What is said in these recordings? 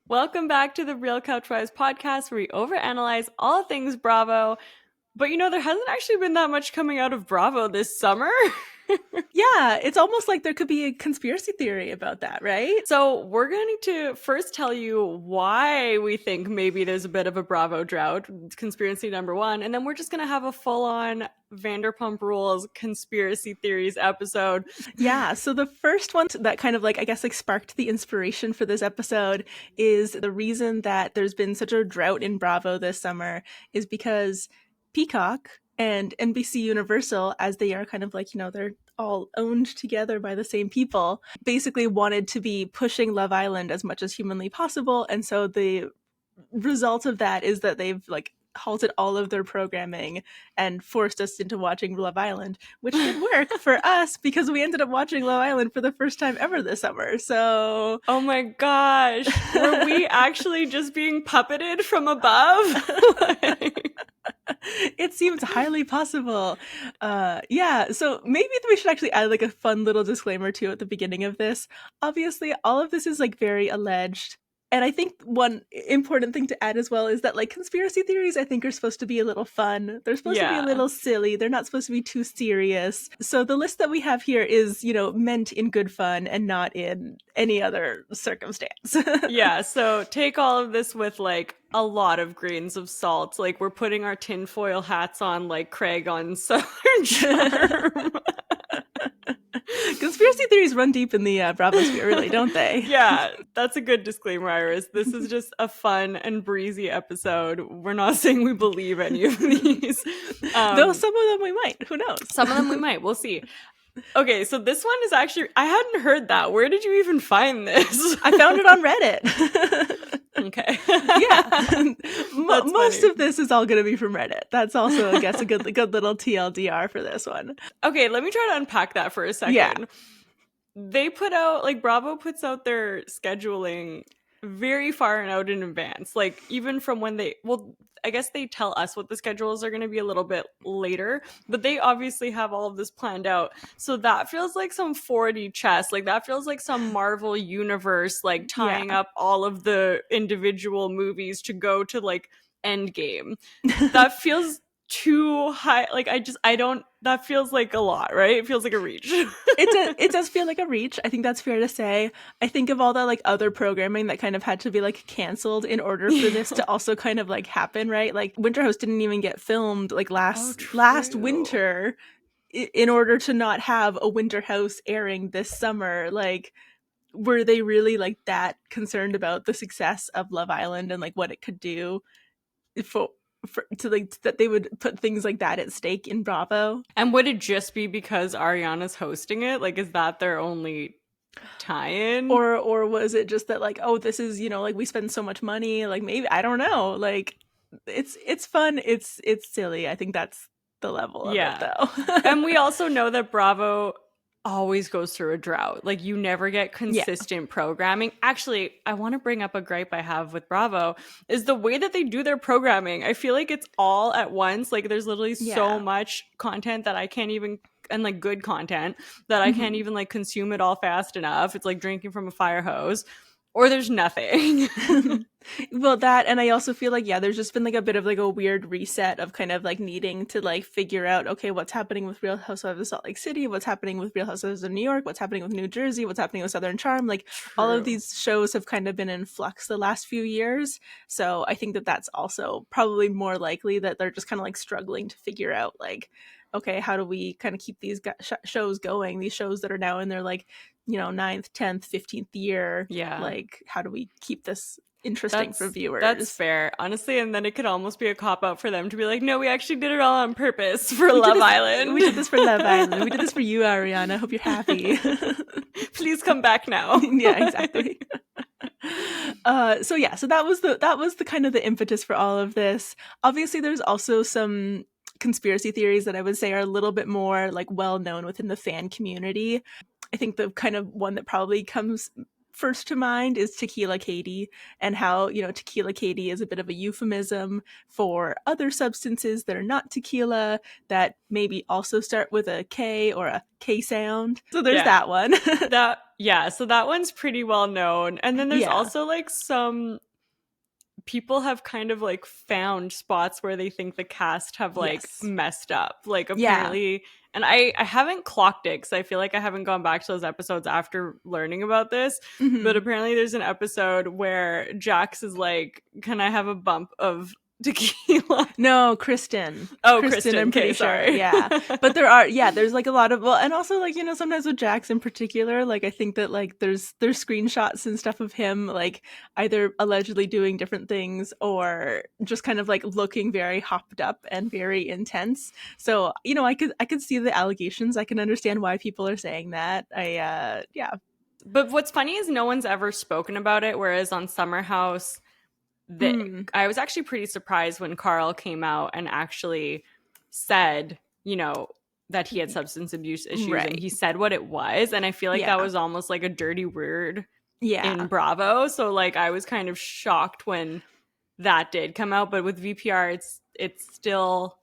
Welcome back to the Real Couchwives podcast, where we overanalyze all things Bravo. But there hasn't actually been that much coming out of Bravo this summer. Yeah, it's almost like there could be a conspiracy theory about that, right? So we're going to first tell you why we think maybe there's a bit of a Bravo drought, conspiracy number one, and then we're just going to have a full-on Vanderpump Rules conspiracy theories episode. Yeah, so the first one that kind of sparked the inspiration for this episode is the reason that there's been such a drought in Bravo this summer is because Peacock and NBC Universal, as they are kind of they're all owned together by the same people, basically wanted to be pushing Love Island as much as humanly possible. And so the result of that is that they've halted all of their programming and forced us into watching Love Island, which did work for us because we ended up watching Love Island for the first time ever this summer. So, oh my gosh, were we actually just being puppeted from above? It seems highly possible. Yeah, so maybe we should actually add a fun little disclaimer too at the beginning of this. Obviously, all of this is very alleged. And I think one important thing to add as well is that conspiracy theories, I think, are supposed to be a little fun. They're supposed to be a little silly. They're not supposed to be too serious. So the list that we have here is, meant in good fun and not in any other circumstance. Yeah, so take all of this with a lot of grains of salt. We're putting our tinfoil hats on like Craig on Southern Charm. Conspiracy theories run deep in the Bravosphere, really, don't they? Yeah, that's a good disclaimer, Iris. This is just a fun and breezy episode. We're not saying we believe any of these. Though some of them we might. Who knows? Some of them we might. We'll see. Okay, so this one is actually... I hadn't heard that. Where did you even find this? I found it on Reddit. Okay. Yeah. Most of this is all going to be from Reddit. That's also, I guess, a good little TLDR for this one. Okay, let me try to unpack that for a second. Yeah. They put out, Bravo puts out their scheduling very far and out in advance. Even from when I guess they tell us what the schedules are going to be a little bit later, but they obviously have all of this planned out. So that feels like some 4D chess. That feels like some Marvel universe, tying up all of the individual movies to go to Endgame. That feels too high. That feels like a lot, right? It feels like a reach. It does feel like a reach. I think that's fair to say. I think of all the other programming that kind of had to be canceled in order for this to also kind of happen, right? Winter House didn't even get filmed last winter in order to not have a Winter House airing this summer. Were they really that concerned about the success of Love Island and what it could do that they would put things like that at stake in Bravo? And would it just be because Ariana's hosting it? Is that their only tie-in? Or was it just that this is, we spend so much money, maybe, I don't know, it's fun, it's silly. I think that's the level of it, though. And we also know that Bravo always goes through a drought. You never get consistent programming. Actually, I want to bring up a gripe I have with Bravo is the way that they do their programming. I feel like it's all at once. There's literally so much content that I can't even, and good content that I can't even consume it all fast enough. It's like drinking from a fire hose. Or there's nothing. Well, that, and I also feel there's just been a bit of a weird reset of kind of needing to figure out, okay, what's happening with Real Housewives of Salt Lake City, what's happening with Real Housewives of New York, what's happening with New Jersey, what's happening with Southern Charm. All of these shows have kind of been in flux the last few years. So I think that that's also probably more likely that they're just kind of struggling to figure out okay, how do we kind of keep these shows going? These shows that are now in their 9th, 10th, 15th year. Yeah. How do we keep this interesting for viewers? That's fair, honestly. And then it could almost be a cop-out for them to be no, we actually did it all on purpose for Love Island. We did this for Love Island. We did this for you, Ariana. Hope you're happy. Please come back now. Yeah, exactly. So that was the kind of the impetus for all of this. Obviously, there's also some conspiracy theories that I would say are a little bit more well known within the fan community. I think the kind of one that probably comes first to mind is Tequila Katie, and how Tequila Katie is a bit of a euphemism for other substances that are not tequila that maybe also start with a K or a K sound. So there's that one. Yeah, so that one's pretty well known. And then there's Yeah. also like some people have kind of like found spots where they think the cast have like Yes. messed up. Like Yeah. apparently, and I haven't clocked it because I feel like I haven't gone back to those episodes after learning about this. Mhm. But apparently there's an episode where Jax is like, "Can I have a bump of tequila?" No, Kristen. Oh, Kristen, I'm pretty okay, sure. sorry. Yeah. But there's like a lot of, well, and also like, sometimes with Jax in particular, like I think that like there's screenshots and stuff of him like either allegedly doing different things or just kind of like looking very hopped up and very intense. So, I could see the allegations. I can understand why people are saying that. Yeah. But what's funny is no one's ever spoken about it, whereas on Summer House, I was actually pretty surprised when Carl came out and actually said, that he had substance abuse issues, Right. and he said what it was. And I feel like Yeah. that was almost like a dirty word Yeah. in Bravo. So like I was kind of shocked when that did come out. But with VPR, it's still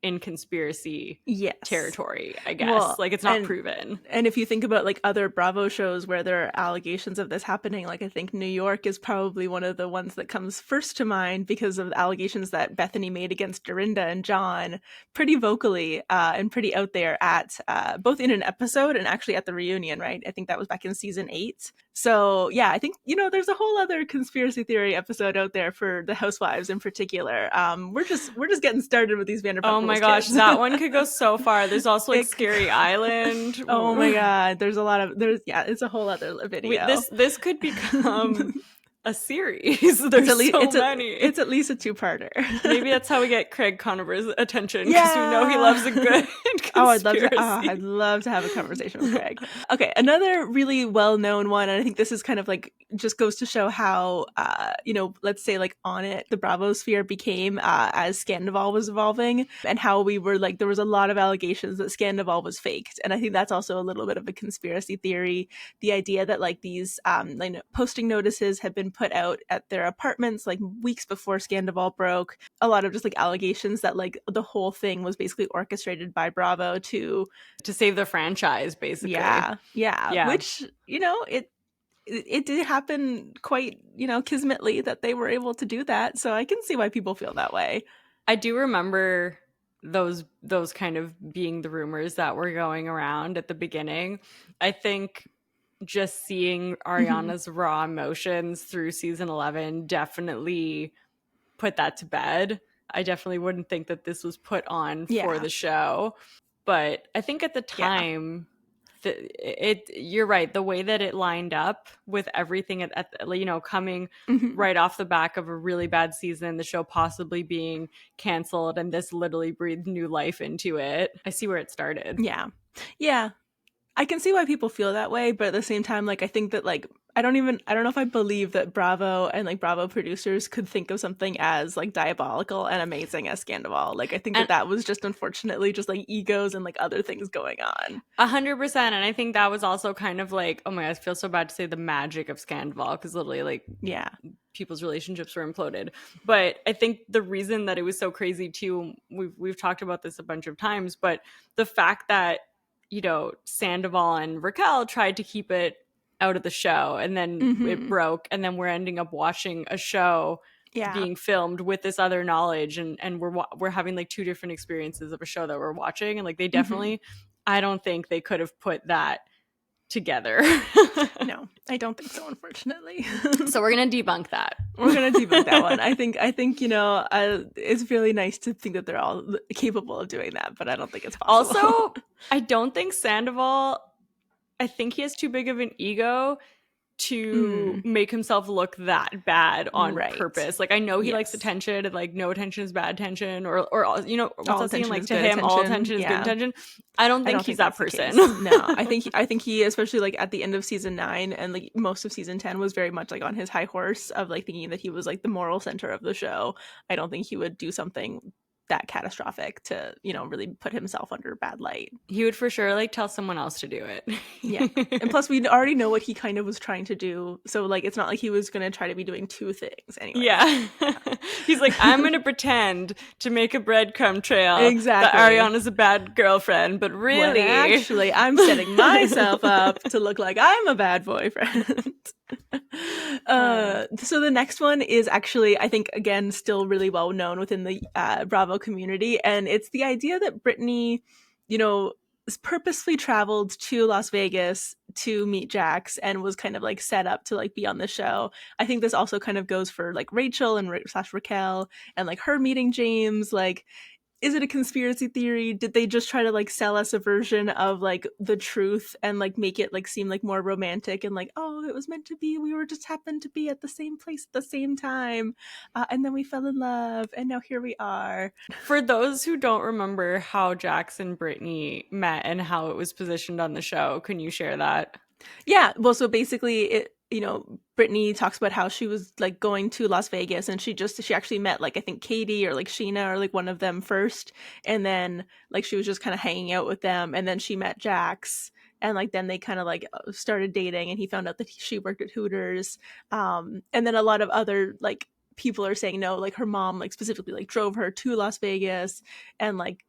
in conspiracy Yes. territory, I guess. Well, like it's not proven. And if you think about like other Bravo shows where there are allegations of this happening, like I think New York is probably one of the ones that comes first to mind because of the allegations that Bethany made against Dorinda and John pretty vocally and pretty out there at both in an episode and actually at the reunion, right? I think that was back in season 8. So yeah, I think there's a whole other conspiracy theory episode out there for the Housewives in particular. We're just getting started with these Vanderpump Rules. Oh my gosh, kids. that one could go so far. There's also like Scary Island. Oh my god, it's a whole other video. This could become a series. There's many. It's at least a 2-parter. Maybe that's how we get Craig Conover's attention, because we know he loves a good conspiracy. Oh, I'd love to have a conversation with Craig. Okay, another really well-known one, and I think this is kind of like just goes to show how let's say like on it the Bravo sphere became as Scandoval was evolving, and how we were like there was a lot of allegations that Scandoval was faked, and I think that's also a little bit of a conspiracy theory. The idea that like these posting notices had been put out at their apartments like weeks before Scandoval broke. A lot of just like allegations that like the whole thing was basically orchestrated by Bravo to save the franchise, basically. Yeah. Which it did happen quite kismetly that they were able to do that. So I can see why people feel that way. I do remember those kind of being the rumors that were going around at the beginning. I think just seeing Ariana's raw emotions through season 11 definitely put that to bed. I definitely wouldn't think that this was put on for the show. But I think at the time, you're right. The way that it lined up with everything coming right off the back of a really bad season, the show possibly being canceled, and this literally breathed new life into it. I see where it started. Yeah. I can see why people feel that way, but at the same time, like I think that like I don't know if I believe that Bravo and like Bravo producers could think of something as like diabolical and amazing as Scandoval. Like I think that was just unfortunately just like egos and like other things going on. 100%, and I think that was also kind of like, oh my god, I feel so bad to say the magic of Scandoval, because literally like people's relationships were imploded. But I think the reason that it was so crazy too, we've talked about this a bunch of times, but the fact that Sandoval and Raquel tried to keep it out of the show, and then it broke, and then we're ending up watching a show being filmed with this other knowledge, and we're having like 2 different experiences of a show that we're watching, and like they definitely I don't think they could have put that together. No, I don't think so, unfortunately. So we're gonna debunk that. We're gonna debunk that one. I think it's really nice to think that they're all capable of doing that, but I don't think it's possible. Also, I don't think Sandoval, I think he has too big of an ego to make himself look that bad on purpose. Like I know he likes attention, and like no attention is bad attention, or what's that saying? Like to him, all attention is good attention. I don't think he's that person. No, I think he, especially like at the end of season 9 and like most of season 10, was very much like on his high horse of like thinking that he was like the moral center of the show. I don't think he would do something that catastrophic to, you know, really put himself under bad light. He would for sure like tell someone else to do it. Yeah. And plus we already know what he kind of was trying to do. So like it's not like he was going to try to be doing two things anyway. Yeah. He's like, I'm going to pretend to make a breadcrumb trail Exactly. that Ariana's a bad girlfriend, but really actually I'm setting myself up to look like I'm a bad boyfriend. So the next one is actually, I think, again, still really well known within the Bravo community, and it's the idea that Brittany, you know, purposely traveled to Las Vegas to meet Jax and was kind of like set up to like be on the show. I think this also kind of goes for like Rachel and / Raquel and like her meeting James. Like, is it a conspiracy theory? Did they just try to like sell us a version of like the truth and like make it like seem like more romantic and like, oh, it was meant to be, we were just happened to be at the same place at the same time, and then we fell in love and now here we are. For those who don't remember how Jax and Brittany met and how it was positioned on the show, can you share that? Yeah, well, so basically it, you know, Brittany talks about how she was like going to Las Vegas and she actually met like I think Katie or like Scheana or like one of them first, and then like she was just kind of hanging out with them, and then she met Jax, and like then they kind of like started dating and he found out that she worked at Hooters, and then a lot of other like people are saying no, like her mom like specifically like drove her to Las Vegas and like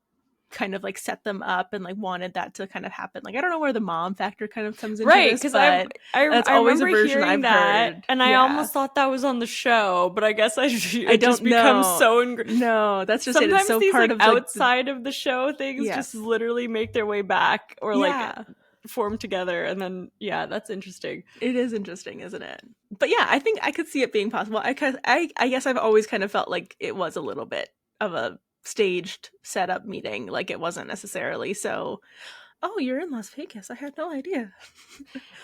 kind of like set them up and like wanted that to kind of happen. Like I don't know where the mom factor kind of comes into right, this, because that's always a version I've heard, and I almost thought that was on the show, but I guess I just become so no, that's just sometimes it's so these part like, of outside of the show things Yes. just literally make their way back or like form together, and then that's interesting. It is interesting, isn't it? But yeah, I think I could see it being possible. I guess I've always kind of felt like it was a little bit of a staged setup meeting, like it wasn't necessarily so, oh, you're in Las Vegas, I had no idea.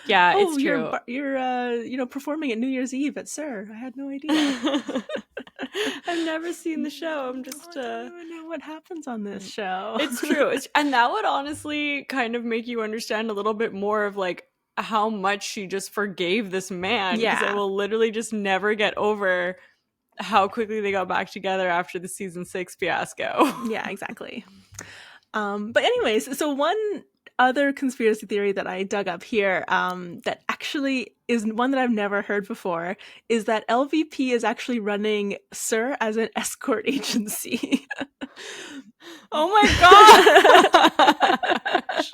Yeah, it's true. You're you know, performing at New Year's Eve at Sir, I had no idea. I've never seen the show. I'm just I don't even know what happens on this show. It's true. And that would honestly kind of make you understand a little bit more of like how much she just forgave this man, because I will literally just never get over how quickly they got back together after the season 6 fiasco. Yeah, exactly. But anyways, so one other conspiracy theory that I dug up here, that actually is one that I've never heard before, is that LVP is actually running Sir as an escort agency. Oh my gosh.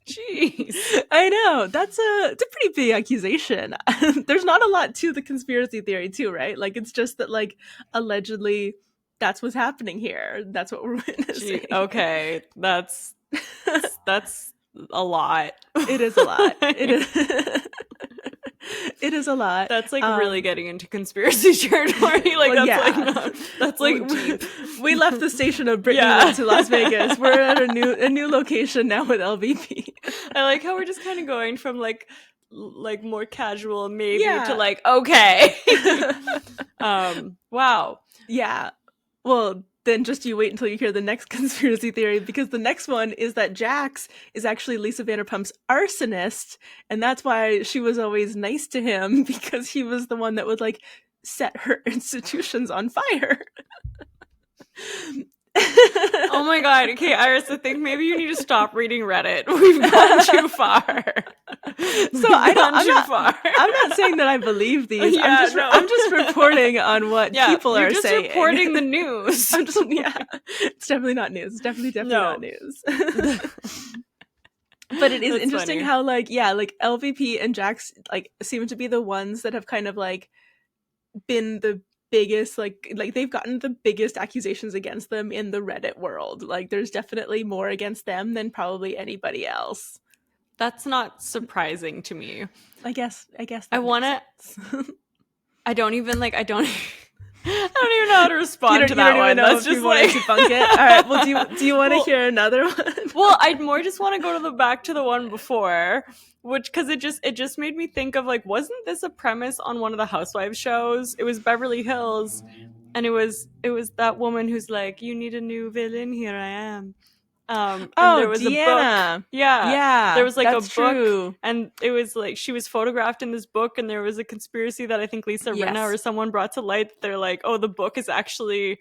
Jeez. I know. It's a pretty big accusation. There's not a lot to the conspiracy theory too, right? Like it's just that like allegedly that's what's happening here. That's what we're witnessing. Okay. That's a lot. It is a lot. It is a lot. That's like really getting into conspiracy territory. Like that's like deep. We left the station of Brittany went to Las Vegas. We're at a new location now with LVP. I like how we're just kind of going from like more casual maybe to like okay. Wow. Yeah. Well, then just you wait until you hear the next conspiracy theory, because the next one is that Jax is actually Lisa Vanderpump's arsonist, and that's why she was always nice to him, because he was the one that would like set her institutions on fire. Oh my god. Okay, Iris, I think maybe you need to stop reading Reddit. We've gone too far. I'm not saying that I believe these. I'm just reporting on what people are saying. You're just reporting the news. It's definitely not news. It's definitely not news. But it is interesting how like LVP and Jax like seem to be the ones that have kind of like been the biggest like they've gotten the biggest accusations against them in the Reddit world. Like there's definitely more against them than probably anybody else. That's not surprising to me. I guess I want to I don't even know how to respond to that one. That's just like debunk it. All right. Well, do you want to hear another one? Well, I'd more just want to go back to the one before, which because it just made me think of like, wasn't this a premise on one of the Housewives shows? It was Beverly Hills, and it was that woman who's like, "You need a new villain. Here I am." There was Deanna. a book. Yeah. There was like a book, true. and it was like she was photographed in this book, and there was a conspiracy that I think Lisa Rinna or someone brought to light. They're like, oh, the book is actually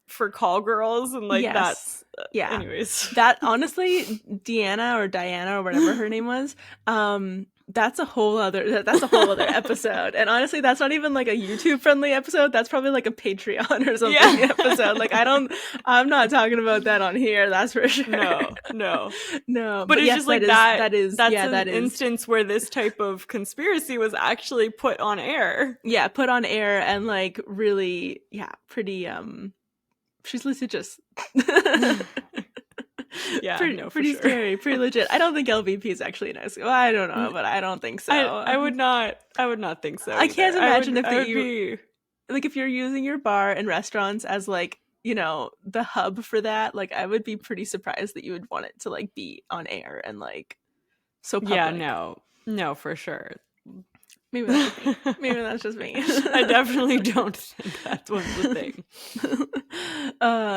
for call girls, and like Yes. that's Yeah. anyways. That honestly, Deanna or Diana or whatever her name was, that's a whole other episode. And honestly, that's not even like a YouTube friendly episode. That's probably like a Patreon or something episode. Like I'm not talking about that on here, that's for sure. No. But it's yes, just like that's an instance where this type of conspiracy was actually put on air. Yeah, put on air, and like really, pretty she's litigious. Yeah, pretty sure. scary, pretty legit. I don't think LVP is actually nice. Well, I don't know, but I don't think so. I would not think so. I can't imagine be like if you're using your bar and restaurants as like, you know, the hub for that. Like I would be pretty surprised that you would want it to like be on air and like so public. Yeah, no, for sure. Maybe that's just me. I definitely don't think that was the thing.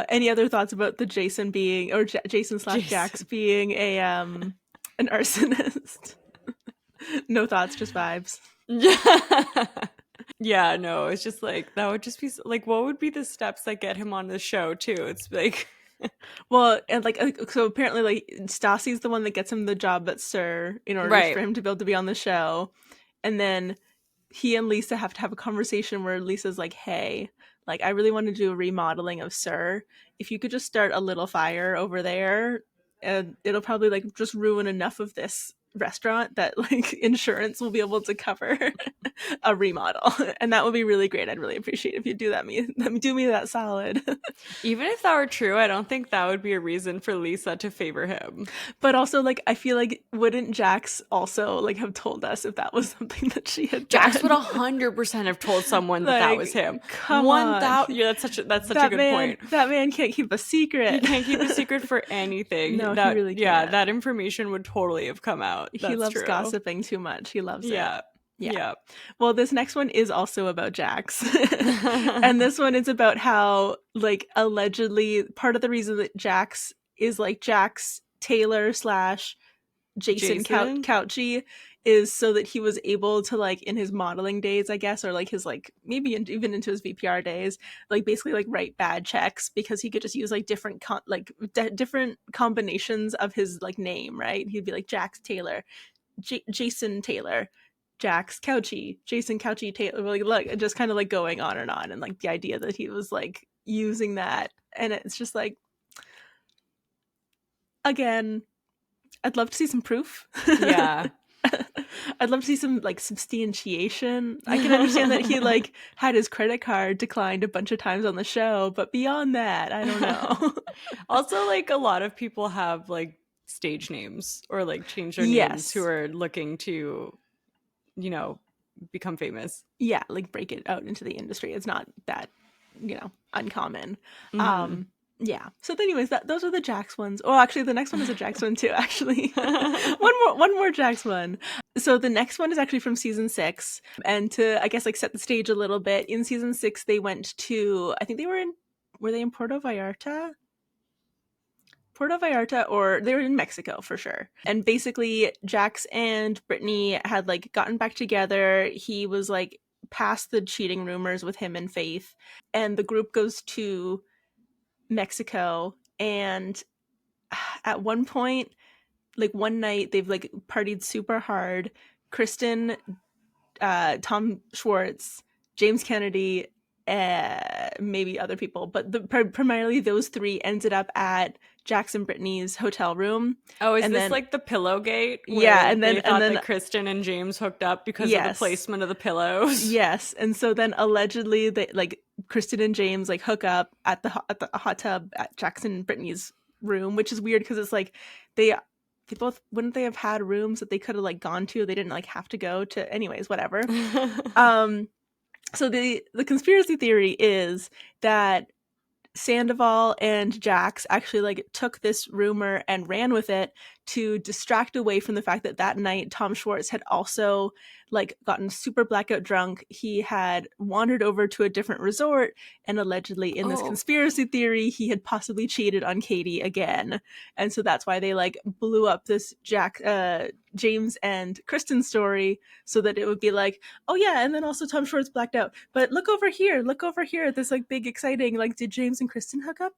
Any other thoughts about the Jason being, or Jason / Jax being an arsonist? No thoughts, just vibes. Yeah, no, it's just like that would just be like, what would be the steps that get him on the show too? It's like, well, and like so apparently like Stassi's the one that gets him the job at Sir in order for him to be able to be on the show. And then he and Lisa have to have a conversation where Lisa's like, hey, like, I really want to do a remodeling of Sir. If you could just start a little fire over there, and it'll probably like just ruin enough of this restaurant that like insurance will be able to cover a remodel, and that would be really great. I'd really appreciate if you do that. Do me that solid. Even if that were true, I don't think that would be a reason for Lisa to favor him. But also, like, I feel like wouldn't Jax also like have told us if that was something that she had done? Jax would 100% have told someone that that was him. Come on. Yeah, that's such a good point. That man can't keep a secret. He can't keep a secret for anything. No, he really can't. Yeah, that information would totally have come out. That's he loves true. Gossiping too much. He loves it. Yeah. Well, this next one is also about Jax. And this one is about how, like, allegedly part of the reason that Jax is like Jax Taylor / Jason Couchy is so that he was able to, like, in his modeling days, I guess, or like his like maybe even into his VPR days, like basically like write bad checks because he could just use like different different combinations of his like name, right? He'd be like Jax Taylor, Jason Taylor, Jax Couchy, Jason Couchy Taylor, like look, just kind of like going on, and like the idea that he was like using that, and it's just like, again, I'd love to see some proof. Yeah. I'd love to see some like substantiation. I can understand that he like had his credit card declined a bunch of times on the show, but beyond that, I don't know. Also, like, a lot of people have like stage names or like change their names who are looking to, you know, become famous. Yeah, like break it out into the industry. It's not that, you know, uncommon. Mm-hmm. Yeah. So anyways, those are the Jax ones. Oh, actually, the next one is a Jax one too, actually. one more Jax one. So the next one is actually from season 6. And to, I guess, like set the stage a little bit, in season 6, they went to, I think were they in Puerto Vallarta? Or they were in Mexico for sure. And basically Jax and Brittany had like gotten back together. He was like past the cheating rumors with him and Faith. And the group goes to Mexico, and at one point, like one night, they've like partied super hard. Kristen, Tom Schwartz, James Kennedy, maybe other people, but primarily those 3 ended up at Jax and Brittany's hotel room. Oh, is this like the pillow gate? Yeah, and then that Kristen and James hooked up because of the placement of the pillows. Yes, and so then allegedly they like Kristen and James like hook up at the hot tub at Jax and Brittany's room, which is weird because it's like they both, wouldn't they have had rooms that they could have like gone to? They didn't like have to go to, anyways, whatever. So the conspiracy theory is that Sandoval and Jax actually like took this rumor and ran with it to distract away from the fact that that night Tom Schwartz had also like gotten super blackout drunk. He had wandered over to a different resort, and allegedly in this conspiracy theory he had possibly cheated on Katie again. And so that's why they like blew up this James and Kristen story, so that it would be like, oh yeah, and then also Tom Schwartz blacked out, but look over here, this like big exciting, like, did James and Kristen hook up?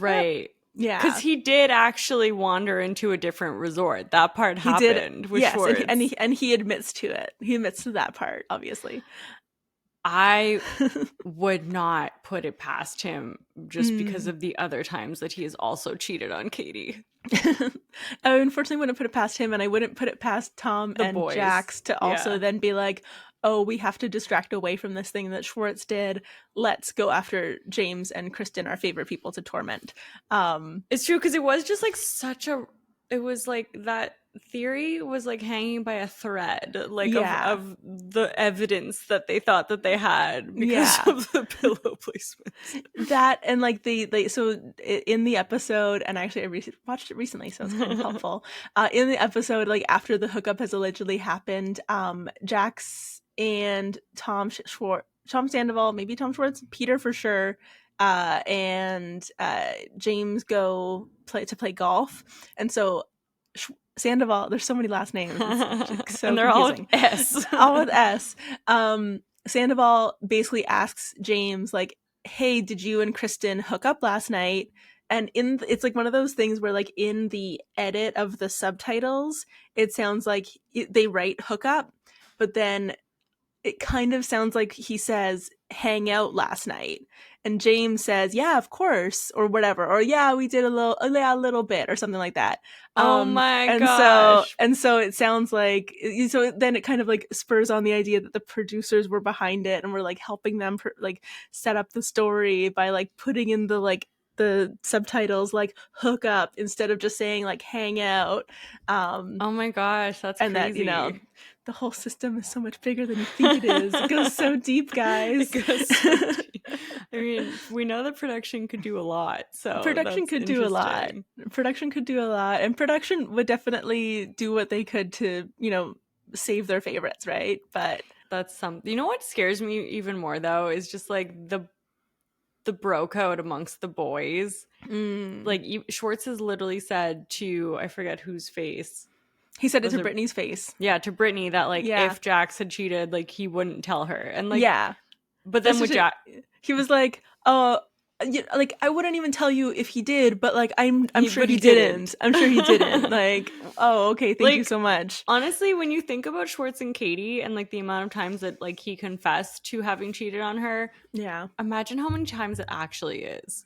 Right. Yeah, because he did actually wander into a different resort. That part happened with Schwartz. And he admits to it. He admits to that part, obviously. I would not put it past him just because of the other times that he has also cheated on Katie. I unfortunately wouldn't put it past him, and I wouldn't put it past Tom and boys. Jax to also then be like, oh, we have to distract away from this thing that Schwartz did. Let's go after James and Kristen, our favorite people to torment. It's true, because it was just like it was like that theory was like hanging by a thread, like of the evidence that they thought that they had because of the pillow placements. That, and like so in the episode, and actually I watched it recently, so it's kind of helpful. In the episode, like after the hookup has allegedly happened, Jax and Tom Sandoval, maybe Tom Schwartz, Peter for sure, and James go play golf, and so Sandoval, there's so many last names, it's so and they're confusing. all with S. All with S. Sandoval basically asks James like, hey, did you and Kristen hook up last night? And it's like one of those things where like in the edit of the subtitles, it sounds like they write hook up, but then it kind of sounds like he says hang out last night, and James says yeah, of course, or whatever, or yeah, we did a little bit, or something like that. Oh my gosh. So it sounds like, so then it kind of like spurs on the idea that the producers were behind it and were like helping them like set up the story by like putting in the subtitles like hook up instead of just saying like hang out. Oh my gosh, that's and crazy. That the whole system is so much bigger than you think it is. It goes so deep, guys. It goes so deep. I mean, we know that production could do a lot. So production could do a lot. And production would definitely do what they could to, save their favorites, right? But that's something. You know what scares me even more though is just like the bro code amongst the boys. Like Schwartz has literally said to, I forget whose face. He said it to Brittany's face. Yeah, to Brittany, that like if Jax had cheated, like he wouldn't tell her. And like but then with Jax, he was like, like I wouldn't even tell you if he did, but like I'm sure he didn't. I'm sure he didn't. Like, oh, okay, thank you so much. Honestly, when you think about Schwartz and Katie and like the amount of times that like he confessed to having cheated on her, imagine how many times it actually is.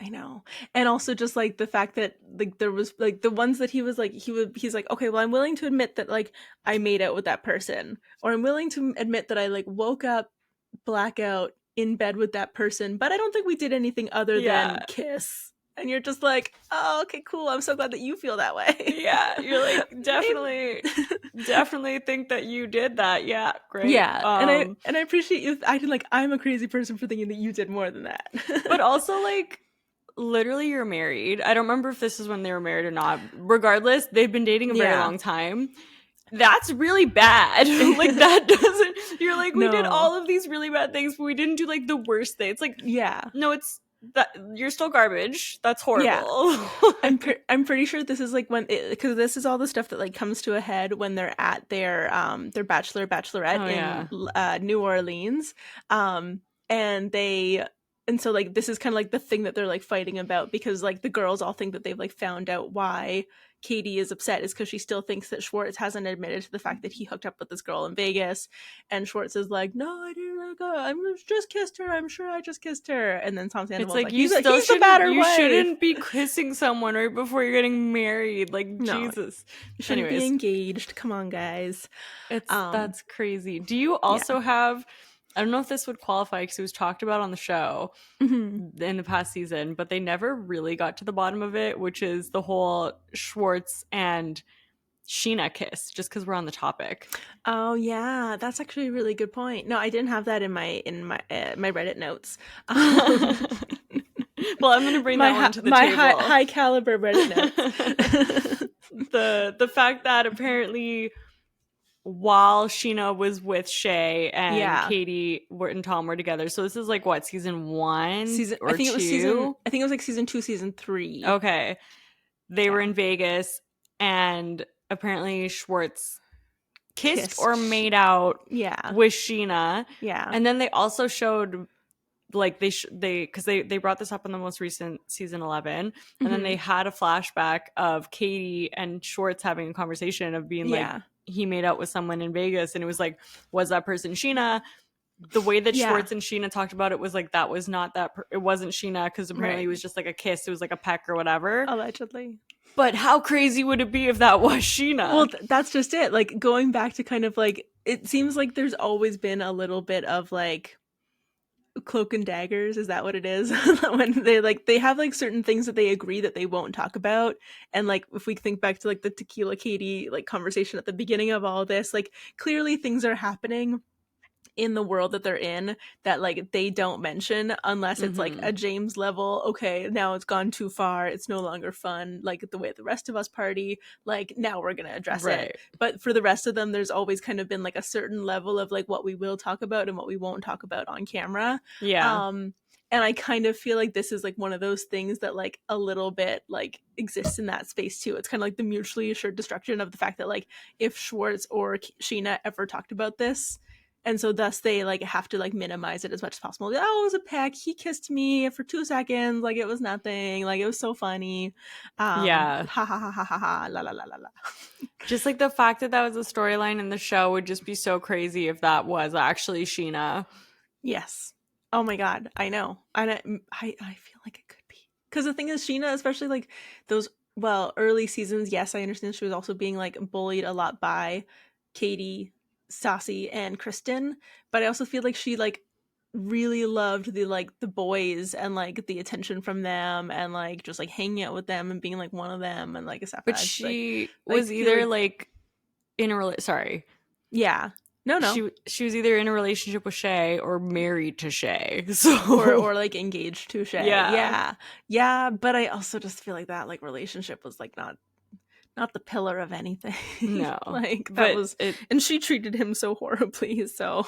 I know. And also just like the fact that like there was like the ones that he was like he's like, okay, well, I'm willing to admit that like I made out with that person, or I'm willing to admit that I like woke up blackout in bed with that person, but I don't think we did anything other than kiss. And you're just like, oh, okay, cool. I'm so glad that you feel that way. Yeah, you're like definitely think that you did that. Yeah, great. Yeah, and I appreciate you acting like I'm a crazy person for thinking that you did more than that. But also like, literally, you're married. I don't remember if this is when they were married or not. Regardless, they've been dating a very long time. That's really bad. Like that doesn't. You're like, we did all of these really bad things, but we didn't do like the worst thing. It's like, no, it's that you're still garbage. That's horrible. Yeah. I'm pretty sure this is like when, because this is all the stuff that like comes to a head when they're at their bachelorette in New Orleans, and so like this is kind of like the thing that they're like fighting about, because like the girls all think that they've like found out why Katie is upset is because she still thinks that Schwartz hasn't admitted to the fact that he hooked up with this girl in Vegas, and Schwartz is like, no, I didn't. I just kissed her. I'm sure I just kissed her. And then Tom Sandoval's like, he's the better wife. You shouldn't be kissing someone right before you're getting married. Like, no, Jesus, you shouldn't be engaged. Come on, guys. That's crazy. Do you also have? I don't know if this would qualify because it was talked about on the show in the past season, but they never really got to the bottom of it, which is the whole Schwartz and Scheana kiss, just because we're on the topic. Oh yeah, that's actually a really good point. No, I didn't have that in my Reddit notes. Well, I'm gonna bring that one to the my table. high caliber Reddit notes. The fact that apparently while Scheana was with Shay and Katie and Tom were together. So this is like what, season 1 or I think 2? I think it was like season 2, season 3. Okay. They were in Vegas and apparently Schwartz kissed or made out with Scheana. Yeah. And then they also showed like because they brought this up in the most recent season 11, and then they had a flashback of Katie and Schwartz having a conversation of being like, he made out with someone in Vegas, and it was like, was that person Scheana? The way that Schwartz and Scheana talked about it was like, that was not it wasn't Scheana, because apparently it was just like a kiss, it was like a peck or whatever, allegedly. But how crazy would it be if that was Scheana? Well, that's just it. Like, going back to kind of like, it seems like there's always been a little bit of like cloak and daggers. Is that what it is? When they have like certain things that they agree that they won't talk about. And like, if we think back to like the Tequila Katie like conversation at the beginning of all this, like clearly things are happening in the world that they're in that like they don't mention unless it's like a James level, okay, now it's gone too far, it's no longer fun like the way the rest of us party, like now we're gonna address it. But for the rest of them, there's always kind of been like a certain level of like what we will talk about and what we won't talk about on camera. And I kind of feel like this is like one of those things that like a little bit like exists in that space too. It's kind of like the mutually assured destruction of the fact that like if Schwartz or Scheana ever talked about this, and so thus they like have to like minimize it as much as possible. Oh, it was a peck. He kissed me for 2 seconds. Like it was nothing. Like it was so funny. Ha ha ha ha ha ha la la la la la. Just like the fact that that was a storyline in the show would just be so crazy if that was actually Scheana. Yes. Oh my god. I know. I feel like it could be. Because the thing is, Scheana, especially like those early seasons. Yes, I understand she was also being like bullied a lot by Katie, Stassi, and Kristen, but I also feel like she like really loved the boys and like the attention from them and like just like hanging out with them and being like one of them and like stuff. But she was either like in a sorry. Yeah. No. She was either in a relationship with Shay or married to Shay. So or like engaged to Shay. Yeah. But I also just feel like that like relationship was like not the pillar of anything. No. Like that was and she treated him so horribly, so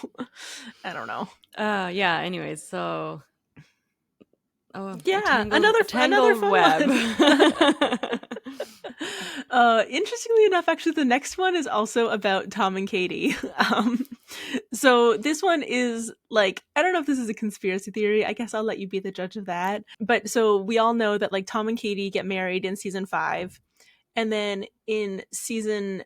I don't know. Yeah, anyways, so another fun web. Interestingly enough, actually the next one is also about Tom and Katie. So this one is like, I don't know if this is a conspiracy theory. I guess I'll let you be the judge of that. But so we all know that like Tom and Katie get married in season 5. And then in season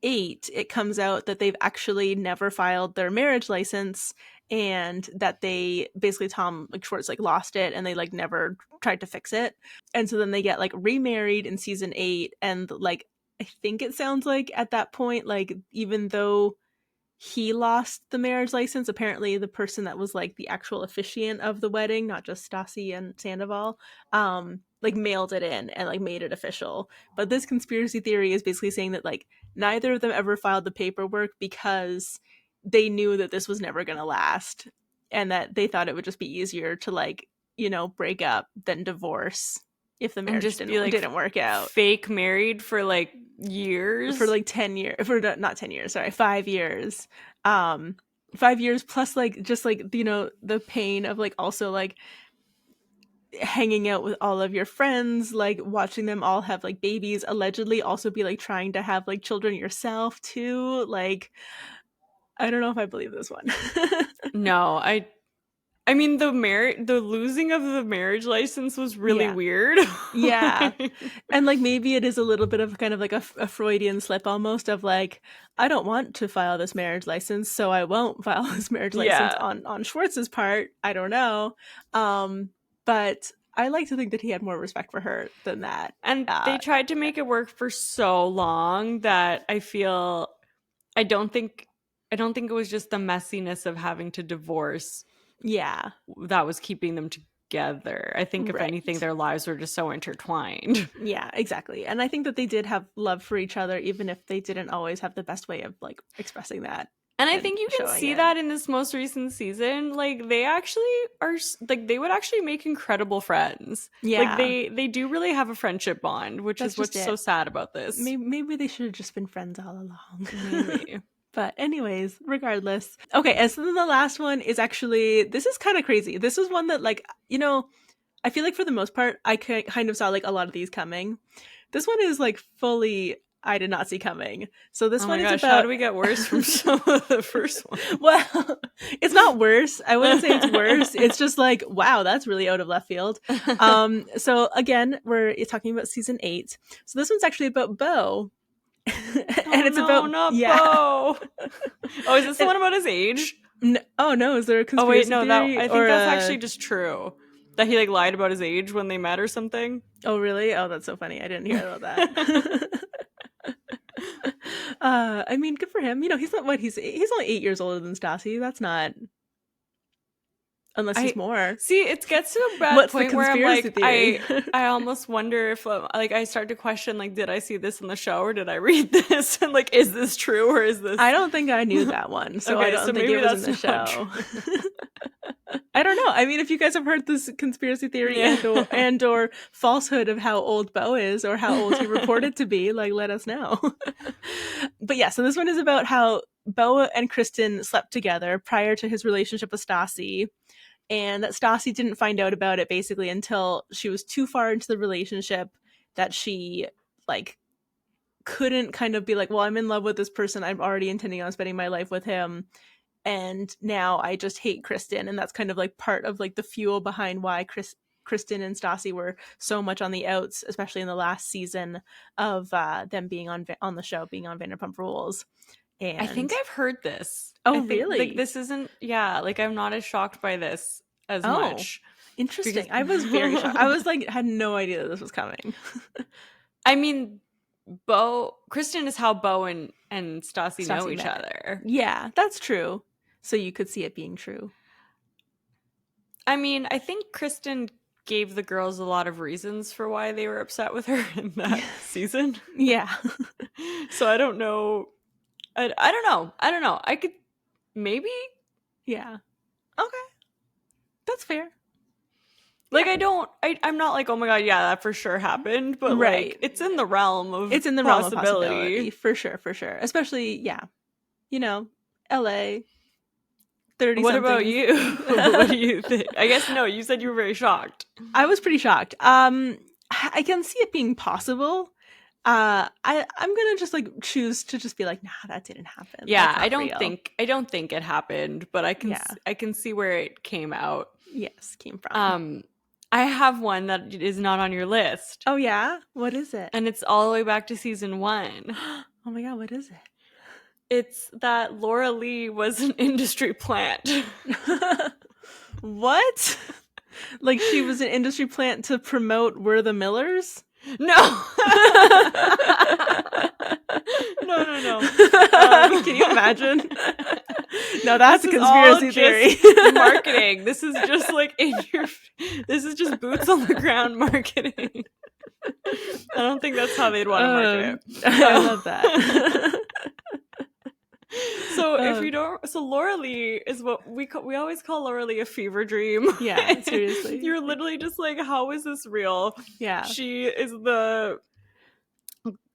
8, it comes out that they've actually never filed their marriage license and that they basically Tom like Schwartz like lost it and they like never tried to fix it. And so then they get like remarried in season 8, and like I think it sounds like at that point, like even though he lost the marriage license, apparently the person that was like the actual officiant of the wedding, not just Stassi and Sandoval, like mailed it in and like made it official. But this conspiracy theory is basically saying that like neither of them ever filed the paperwork because they knew that this was never going to last and that they thought it would just be easier to like, you know, break up than divorce if the marriage just didn't work out. Fake married for like years? For like 10 years. For not 10 years, sorry, 5 years. 5 years plus like just like, you know, the pain of like also like hanging out with all of your friends, like watching them all have like babies, allegedly also be like trying to have like children yourself too. Like I don't know if I believe this one. No, I mean the losing of the marriage license was really weird. Yeah. And like maybe it is a little bit of kind of like a Freudian slip almost of like, I don't want to file this marriage license, so I won't file this marriage license on Schwartz's part. I don't know. But I like to think that he had more respect for her than that. And they tried to make it work for so long that I feel I don't think it was just the messiness of having to divorce. Yeah. That was keeping them together. I think if anything, their lives were just so intertwined. Yeah, exactly. And I think that they did have love for each other, even if they didn't always have the best way of like expressing that. And I and think you can showing see it. that in this most recent season. Like, they actually are, like, they would actually make incredible friends. Yeah. Like, they do really have a friendship bond, which That's is what's just so it. sad about this. Maybe they should have just been friends all along. Maybe. But anyways, regardless. Okay, and so then the last one is actually, this is kind of crazy. This is one that, like, you know, I feel like for the most part, I kind of saw like a lot of these coming. This one is like fully, I did not see coming. So this Oh one my is gosh, about. how do we get worse from some of the first one? Well, it's not worse. I wouldn't say it's worse. It's just like, wow, that's really out of left field. So again, we're talking about season 8. So this one's actually about Beau. And it's about Beau. Oh, is this the one about his age? No, is there a conspiracy Oh wait, no, theory? I think that's actually just true. That he like lied about his age when they met or something. Oh really? Oh, that's so funny. I didn't hear about that. I mean, good for him. You know, he's not he's only 8 years older than Stassi. That's not, unless he's more. See, it gets to a bad What's point the where I'm conspiracy like, theory? I almost wonder if like I start to question like, did I see this in the show or did I read this? And like, is this true or is this? I don't think I knew that one, so Okay, I don't so think maybe it was in the that's show. not I don't know. I mean, if you guys have heard this conspiracy theory and or falsehood of how old Beau is or how old he reported to be, like, let us know. But yeah, so this one is about how Beau and Kristen slept together prior to his relationship with Stassi, and that Stassi didn't find out about it basically until she was too far into the relationship, that she like couldn't kind of be like, well, I'm in love with this person, I'm already intending on spending my life with him, and now I just hate Kristen. And that's kind of like part of like the fuel behind why Kristen and Stassi were so much on the outs, especially in the last season of them being on the show, being on Vanderpump Rules. And I think I've heard this. Oh, I think, really? Like, this isn't. Yeah, like I'm not as shocked by this as much. Interesting. Because... I was very shocked. I was like, had no idea that this was coming. I mean, Kristen is how Beau and Stassi know each other. Yeah, that's true. So you could see it being true. I mean, I think Kristen gave the girls a lot of reasons for why they were upset with her in that season. Yeah. So I don't know. I don't know. I could maybe. Yeah. Okay. That's fair. Like, I'm not like, oh my god, yeah, that for sure happened, but right. Like, it's in the realm of possibility. For sure. Especially, yeah. You know, LA. 30 What about you? What do you think? I guess no, you said you were very shocked. I was pretty shocked. I can see it being possible. I'm gonna just like choose to just be like, nah, that didn't happen. Yeah, I don't think it happened, but I can see where it came out. Yes, came from. I have one that is not on your list. Oh yeah? What is it? And it's all the way back to season 1. Oh my god, what is it? It's that Laura-Leigh was an industry plant. What? Like she was an industry plant to promote We're the Millers? No. No. Can you imagine? No, that's a conspiracy theory. Marketing. This is just like this is just boots on the ground marketing. I don't think that's how they'd want to market it. I love that. So if you don't, so Laura-Leigh is what we always call Laura-Leigh a fever dream. Yeah, seriously. You're literally just like, how is this real? Yeah. She is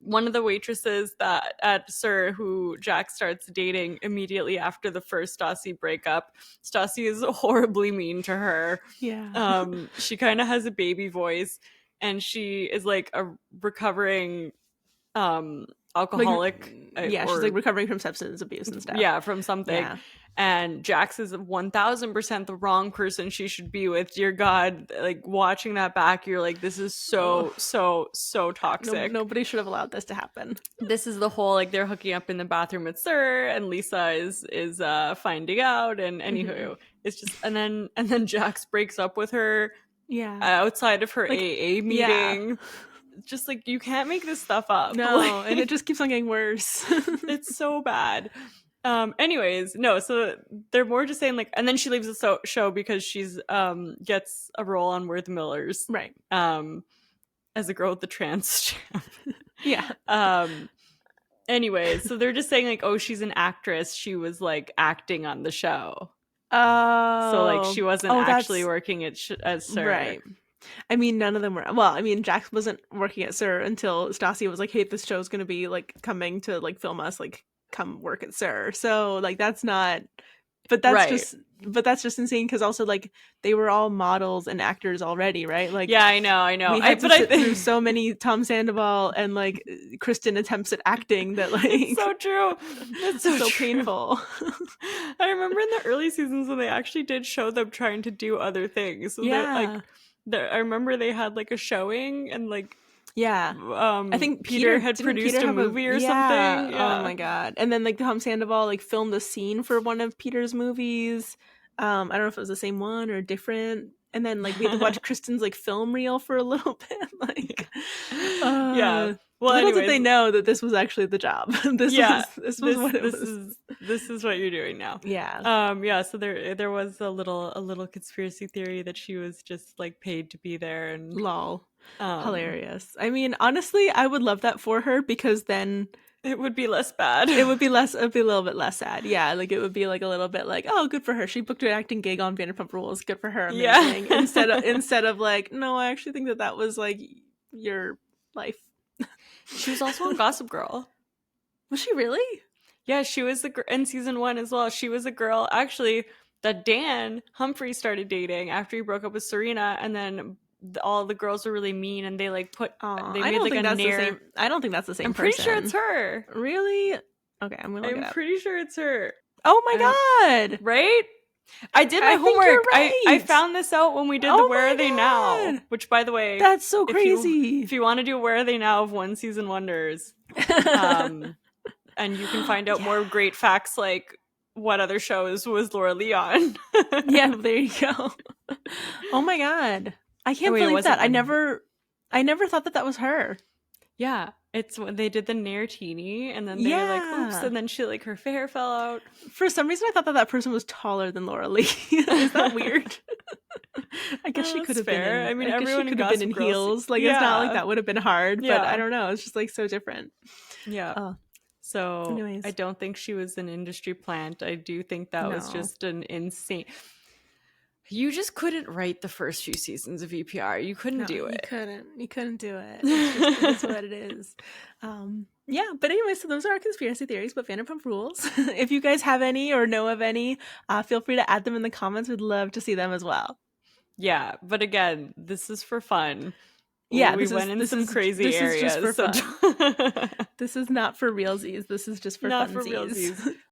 one of the waitresses that at Sir who Jax starts dating immediately after the first Stassi breakup. Stassi is horribly mean to her. Yeah. She kind of has a baby voice, and she is like a recovering alcoholic. Like, she's like recovering from substance abuse and stuff. Yeah, from something. Yeah. And Jax is 1000% the wrong person she should be with. Dear God, like watching that back, you're like, this is so toxic. Nobody should have allowed this to happen. This is the whole like they're hooking up in the bathroom with Sir, and Lisa is finding out. And anywho, it's just and then Jax breaks up with her. Yeah, outside of her like, AA meeting. Yeah. Just like, you can't make this stuff up. No, like, and it just keeps on getting worse. It's so bad. Anyways, no, so they're more just saying like, and then she leaves the show because she's gets a role on We're the Millers, right? As a girl with the trans champ. Yeah. Anyways, so they're just saying like, oh, she's an actress. She was like acting on the show. Oh. So like she wasn't actually that's working as Sir. right. I mean, none of them were. Well, I mean, Jax wasn't working at Sir until Stassi was like, "Hey, this show's gonna be like coming to like film us. Like, come work at Sir." So like that's not. But that's Right. just insane because also like they were all models and actors already, right? Like yeah, I know. We had to sit through so many Tom Sandoval and like Kristen attempts at acting that like it's so true. It's so true. painful. I remember in the early seasons when they actually did show them trying to do other things. So Yeah. I remember they had like a showing and like yeah. I think Peter had produced a movie or something. Yeah. Oh my god. And then like Tom Sandoval like filmed a scene for one of Peter's movies. I don't know if it was the same one or different. And then like we had to watch Kristen's like film reel for a little bit. Like yeah. Well, little did they know that this was actually the job. This is what you're doing now. Yeah. Yeah. So there was a little conspiracy theory that she was just like paid to be there and lol. Hilarious. I mean, honestly, I would love that for her because then it would be less bad. It'd be a little bit less sad. Yeah, like it would be like a little bit like, oh, good for her. She booked an acting gig on Vanderpump Rules. Good for her. Amazing. Yeah. instead of like, no, I actually think that was like your life. She was also on Gossip Girl. Was she really? Yeah, she was in season 1 as well. She was a girl actually that Dan Humphrey started dating after he broke up with Serena, and then all the girls were really mean and they like put they made like a nair. I don't think that's the same I'm person. pretty sure it's her. Really? Okay, I'm pretty sure it's her. Oh my god. Right? I did my homework. Right. I found this out when we did the Where Are They Now? Which, by the way, that's so crazy. If you want to do Where Are They Now of One Season Wonders, and you can find out more great facts like what other shows was Laura-Leigh on. Yeah, there you go. Oh my god. I can't believe that. I never thought that was her. Yeah, it's when they did the Nairtini, and then they were like, oops, and then she like her hair fell out. For some reason, I thought that person was taller than Laura-Leigh. Is that weird? I guess she could have been. I mean, everyone could have been in heels. Like it's not like that would have been hard, but I don't know. It's just like so different. Yeah. So anyways. I don't think she was an industry plant. I do think that was just an insane. You just couldn't write the first few seasons of VPR. You couldn't do it. You couldn't do it. It's what it is. Yeah, but anyway, so those are our conspiracy theories about Vanderpump Rules. If you guys have any or know of any, feel free to add them in the comments. We'd love to see them as well. Yeah, but again, this is for fun. Yeah, we went in some crazy areas. This is just for fun. This is not for realsies. This is just for funsies. For realsies.